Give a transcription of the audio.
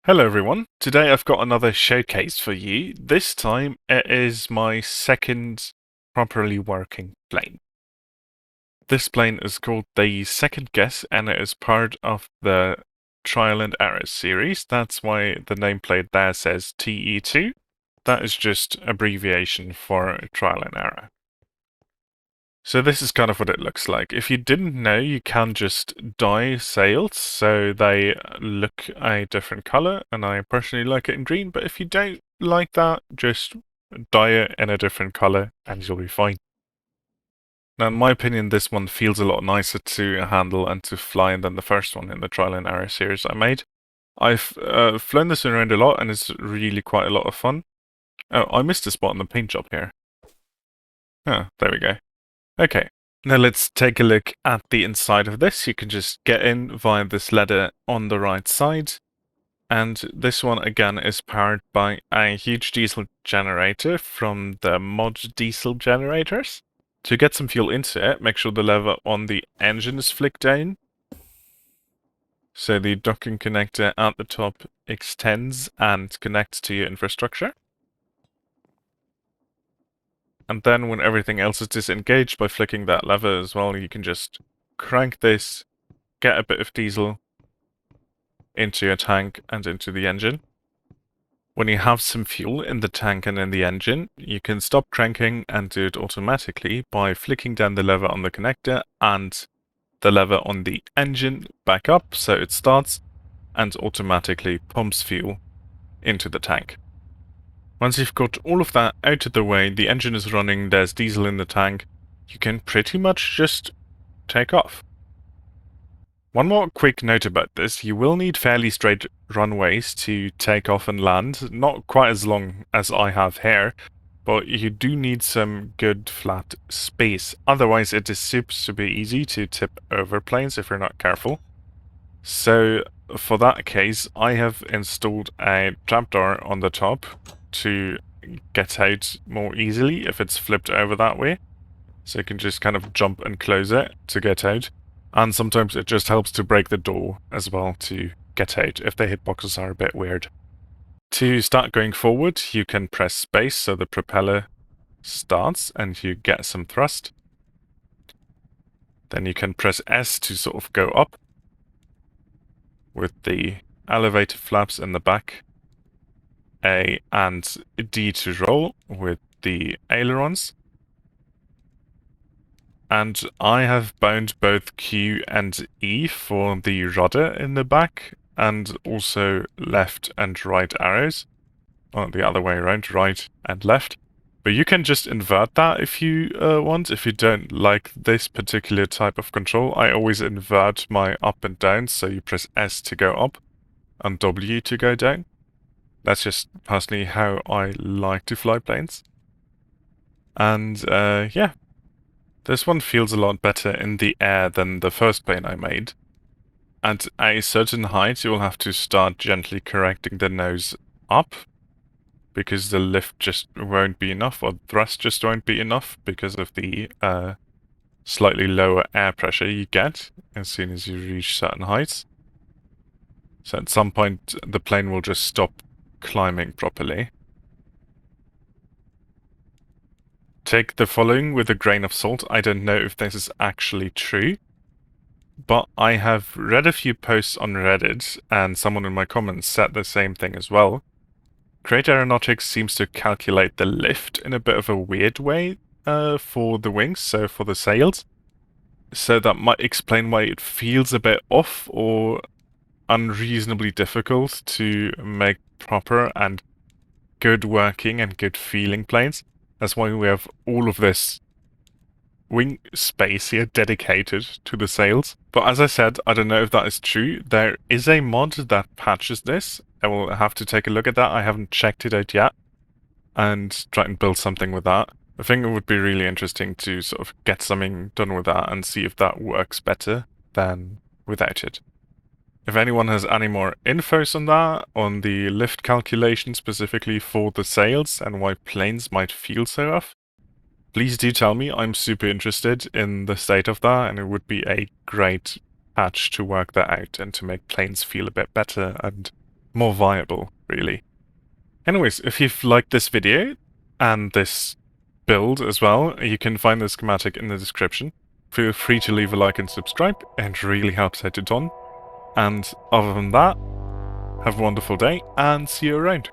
Hello everyone, today I've got another showcase for you. This time it is my second properly working plane. This plane is called the Second Guess and it is part of the Trial and Error series. That's why the nameplate there says TE2. That is just abbreviation for Trial and Error. So this is kind of what it looks like. If you didn't know, you can just dye sails so they look a different color, and I personally like it in green, but if you don't like that, just dye it in a different color and you'll be fine. Now, in my opinion, this one feels a lot nicer to handle and to fly than the first one in the Trial and Error series I made. I've flown this around a lot and it's really quite a lot of fun. Oh, I missed a spot in the paint job here. Oh, there we go. Okay, now let's take a look at the inside of this. You can just get in via this ladder on the right side. And this one again is powered by a huge diesel generator from the mod diesel generators. To get some fuel into it, make sure the lever on the engine is flicked down. So the docking connector at the top extends and connects to your infrastructure. And then when everything else is disengaged by flicking that lever as well, you can just crank this, get a bit of diesel into your tank and into the engine. When you have some fuel in the tank and in the engine, you can stop cranking and do it automatically by flicking down the lever on the connector and the lever on the engine back up so it starts and automatically pumps fuel into the tank. Once you've got all of that out of the way, the engine is running, there's diesel in the tank, you can pretty much just take off. One more quick note about this, you will need fairly straight runways to take off and land, not quite as long as I have here, but you do need some good flat space, otherwise it is super easy to tip over planes if you're not careful. So for that case, I have installed a trapdoor on the top to get out more easily if it's flipped over that way. So you can just kind of jump and close it to get out. And sometimes it just helps to break the door as well to get out if the hitboxes are a bit weird. To start going forward, you can press space so the propeller starts and you get some thrust. Then you can press S to sort of go up with the elevator flaps in the back. A and D to roll with the ailerons. And I have bound both Q and E for the rudder in the back, and also left and right arrows. Or the other way around, right and left. But you can just invert that if you want, if you don't like this particular type of control. I always invert my up and down, so you press S to go up and W to go down. That's just personally how I like to fly planes. And yeah, this one feels a lot better in the air than the first plane I made. At a certain height, you will have to start gently correcting the nose up, because the lift just won't be enough, or thrust just won't be enough because of the slightly lower air pressure you get as soon as you reach certain heights. So at some point, the plane will just stop climbing properly. Take the following with a grain of salt. I don't know if this is actually true, but I have read a few posts on Reddit, and someone in my comments said the same thing as well. Great Aeronautics seems to calculate the lift in a bit of a weird way for the wings, so for the sails. So that might explain why it feels a bit off or unreasonably difficult to make proper and good working and good feeling planes. That's why we have all of this wing space here dedicated to the sails. But as I said, I don't know if that is true. There is a mod that patches this. I will have to take a look at that. I haven't checked it out yet and try and build something with that. I think it would be really interesting to sort of get something done with that and see if that works better than without it. If anyone has any more infos on that, on the lift calculation specifically for the sails and why planes might feel so off, please do tell me. I'm super interested in the state of that, and it would be a great patch to work that out and to make planes feel a bit better and more viable, really. Anyways, if you've liked this video, and this build as well, you can find the schematic in the description. Feel free to leave a like and subscribe, it really helps out a ton. And other than that, have a wonderful day, and see you around.